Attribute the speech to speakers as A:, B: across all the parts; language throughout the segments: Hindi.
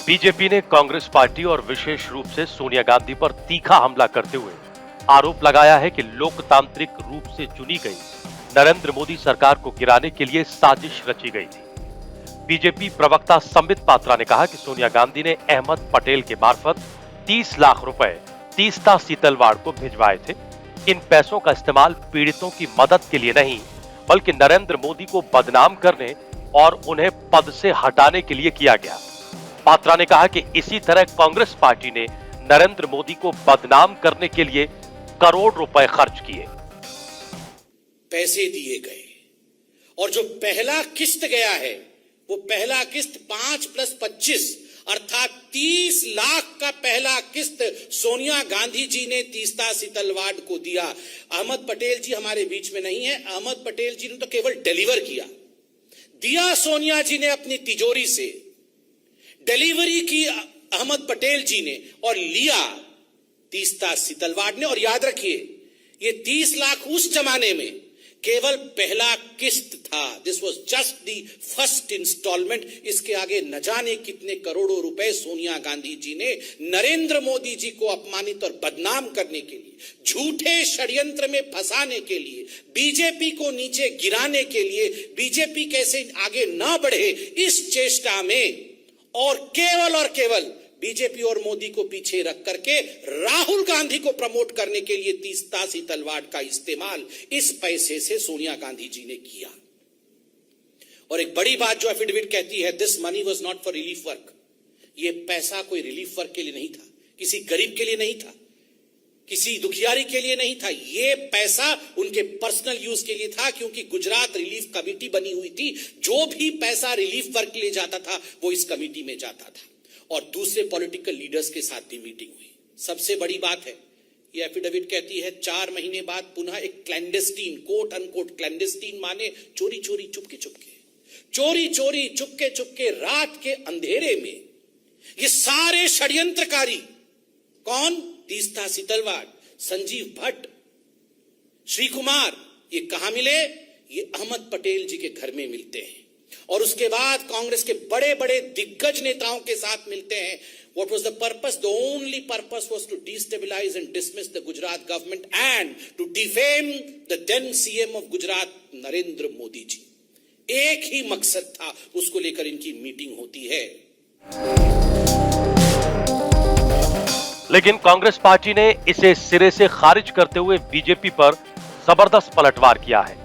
A: बीजेपी ने कांग्रेस पार्टी और विशेष रूप से सोनिया गांधी पर तीखा हमला करते हुए आरोप लगाया है कि लोकतांत्रिक रूप से चुनी गई नरेंद्र मोदी सरकार को गिराने के लिए साजिश रची गई थी। बीजेपी प्रवक्ता संबित पात्रा ने कहा कि सोनिया गांधी ने अहमद पटेल के मार्फत 30 लाख रुपए तीस्ता सीतलवाड़ को भिजवाए थे। इन पैसों का इस्तेमाल पीड़ितों की मदद के लिए नहीं, बल्कि नरेंद्र मोदी को बदनाम करने और उन्हें पद से हटाने के लिए किया गया। पात्रा ने कहा कि इसी तरह कांग्रेस पार्टी ने नरेंद्र मोदी को बदनाम करने के लिए करोड़ रुपए खर्च किए।
B: पैसे दिए गए और जो पहला किस्त गया है वो पहला किस्त 5+25 अर्थात 30 लाख का पहला किस्त सोनिया गांधी जी ने तीस्ता सीतलवाड़ को दिया। अहमद पटेल जी हमारे बीच में नहीं है। अहमद पटेल जी ने तो केवल डिलीवर दिया सोनिया जी ने अपनी तिजोरी से डिलीवरी की अहमद पटेल जी ने और लिया तीस्ता सीतलवाड़ ने। और याद रखिए ये 30 लाख उस जमाने में केवल पहला किस्त था। This was just the first instalment. इसके आगे न जाने कितने करोड़ों रुपए सोनिया गांधी जी ने नरेंद्र मोदी जी को अपमानित और बदनाम करने के लिए, झूठे षड्यंत्र में फंसाने के लिए, बीजेपी को नीचे गिराने के लिए, बीजेपी कैसे आगे ना बढ़े इस चेष्टा में और केवल बीजेपी और मोदी को पीछे रख करके राहुल गांधी को प्रमोट करने के लिए तीस्ता सीतलवाड़ का इस्तेमाल इस पैसे से सोनिया गांधी जी ने किया। और एक बड़ी बात जो एफिडेविट कहती है, this money was not for relief work. ये पैसा कोई रिलीफ वर्क के लिए नहीं था, किसी गरीब के लिए नहीं था, किसी दुखियारी के लिए नहीं था। ये पैसा उनके पर्सनल यूज के लिए था, क्योंकि गुजरात रिलीफ कमेटी बनी हुई थी। जो भी पैसा रिलीफ वर्क के लिए जाता था वो इस कमेटी में जाता था और दूसरे पॉलिटिकल लीडर्स के साथ भी मीटिंग हुई। सबसे बड़ी बात है, ये एफिडेविट कहती है 4 महीने बाद पुनः एक क्लैंडेस्टीन, कोट अनकोट क्लैंडेस्टीन माने चोरी चोरी चुपके चुपके रात के अंधेरे में ये सारे षड्यंत्रकारी, कौन? तीस्ता सीतलवाड़, संजीव भट्ट, श्री कुमार, ये कहां मिले? ये अहमद पटेल जी के घर में मिलते हैं और उसके बाद कांग्रेस के बड़े बड़े दिग्गज नेताओं के साथ मिलते हैं। What was the purpose? The only purpose was to destabilize and dismiss the Gujarat government and to defame the then CM of Gujarat, Narendra Modi ji. एक ही मकसद था, उसको लेकर इनकी मीटिंग होती है।
A: लेकिन कांग्रेस पार्टी ने इसे सिरे से खारिज करते हुए बीजेपी पर जबरदस्त पलटवार किया है।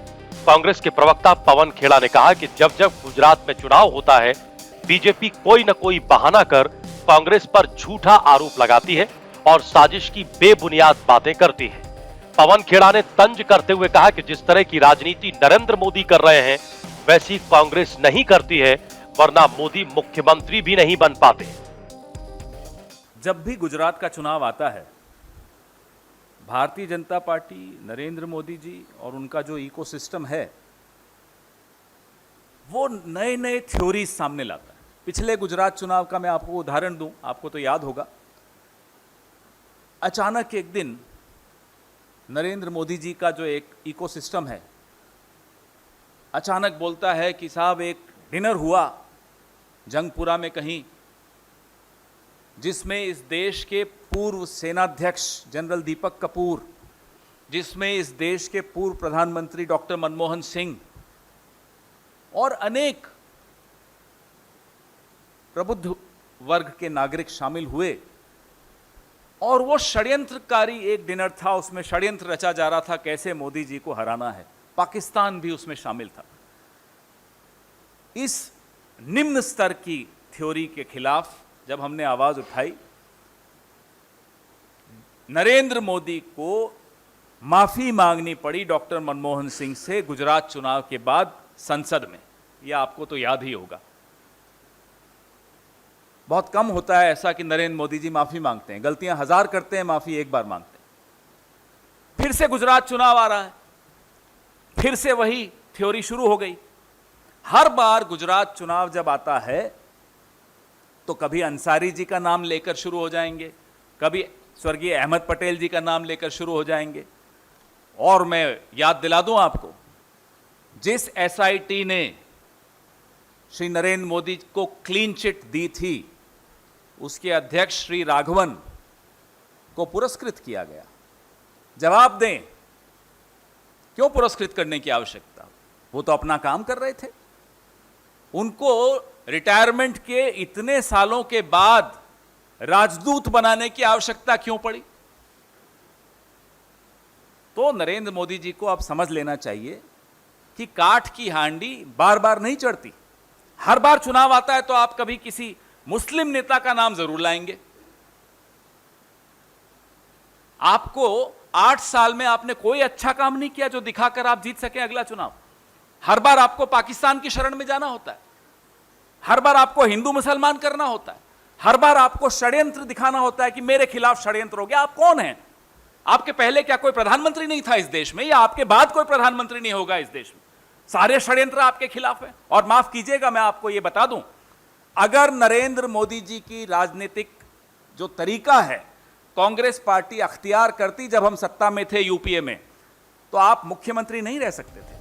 A: कांग्रेस के प्रवक्ता पवन खेड़ा ने कहा कि जब जब गुजरात में चुनाव होता है, बीजेपी कोई न कोई बहाना कर कांग्रेस पर झूठा आरोप लगाती है और साजिश की बेबुनियाद बातें करती है। पवन खेड़ा ने तंज करते हुए कहा कि जिस तरह की राजनीति नरेंद्र मोदी कर रहे हैं, वैसी कांग्रेस नहीं करती है, वरना मोदी मुख्यमंत्री भी नहीं बन पाते।
C: जब भी गुजरात का चुनाव आता है, भारतीय जनता पार्टी, नरेंद्र मोदी जी और उनका जो इकोसिस्टम है वो नए नए थ्योरीज सामने लाता है। पिछले गुजरात चुनाव का मैं आपको उदाहरण दूं, आपको तो याद होगा। अचानक एक दिन नरेंद्र मोदी जी का जो एक इकोसिस्टम है अचानक बोलता है कि साहब एक डिनर हुआ जंगपुरा में कहीं, जिसमें इस देश के पूर्व सेनाध्यक्ष जनरल दीपक कपूर, जिसमें इस देश के पूर्व प्रधानमंत्री डॉक्टर मनमोहन सिंह और अनेक प्रबुद्ध वर्ग के नागरिक शामिल हुए। और वो षड्यंत्रकारी एक डिनर था, उसमें षड्यंत्र रचा जा रहा था कैसे मोदी जी को हराना है। पाकिस्तान भी उसमें शामिल था। इस निम्न स्तर की थ्योरी के खिलाफ जब हमने आवाज उठाई, नरेंद्र मोदी को माफी मांगनी पड़ी डॉक्टर मनमोहन सिंह से गुजरात चुनाव के बाद संसद में। यह आपको तो याद ही होगा। बहुत कम होता है ऐसा कि नरेंद्र मोदी जी माफी मांगते हैं। गलतियां 1000 करते हैं, माफी एक बार मांगते हैं। फिर से गुजरात चुनाव आ रहा है, फिर से वही थ्योरी शुरू हो गई। हर बार गुजरात चुनाव जब आता है तो कभी अंसारी जी का नाम लेकर शुरू हो जाएंगे, कभी स्वर्गीय अहमद पटेल जी का नाम लेकर शुरू हो जाएंगे। और मैं याद दिला दूं आपको, जिस एसआईटी ने श्री नरेंद्र मोदी को क्लीन चिट दी थी, उसके अध्यक्ष श्री राघवन को पुरस्कृत किया गया। जवाब दें, क्यों पुरस्कृत करने की आवश्यकता? वो तो अपना काम कर रहे थे। उनको रिटायरमेंट के इतने सालों के बाद राजदूत बनाने की आवश्यकता क्यों पड़ी? तो नरेंद्र मोदी जी को अब समझ लेना चाहिए कि काठ की हांडी बार बार नहीं चढ़ती। हर बार चुनाव आता है तो आप कभी किसी मुस्लिम नेता का नाम जरूर लाएंगे। आपको 8 साल में आपने कोई अच्छा काम नहीं किया जो दिखाकर आप जीत सके अगला चुनाव। हर बार आपको पाकिस्तान की शरण में जाना होता है, हर बार आपको हिंदू मुसलमान करना होता है, हर बार आपको षड्यंत्र दिखाना होता है कि मेरे खिलाफ षड्यंत्र हो गया। आप कौन हैं? आपके पहले क्या कोई प्रधानमंत्री नहीं था इस देश में, या आपके बाद कोई प्रधानमंत्री नहीं होगा इस देश में? सारे षड्यंत्र आपके खिलाफ हैं। और माफ कीजिएगा, मैं आपको यह बता दूं, अगर नरेंद्र मोदी जी की राजनीतिक जो तरीका है कांग्रेस पार्टी अख्तियार करती जब हम सत्ता में थे यूपीए में, तो आप मुख्यमंत्री नहीं रह सकते थे।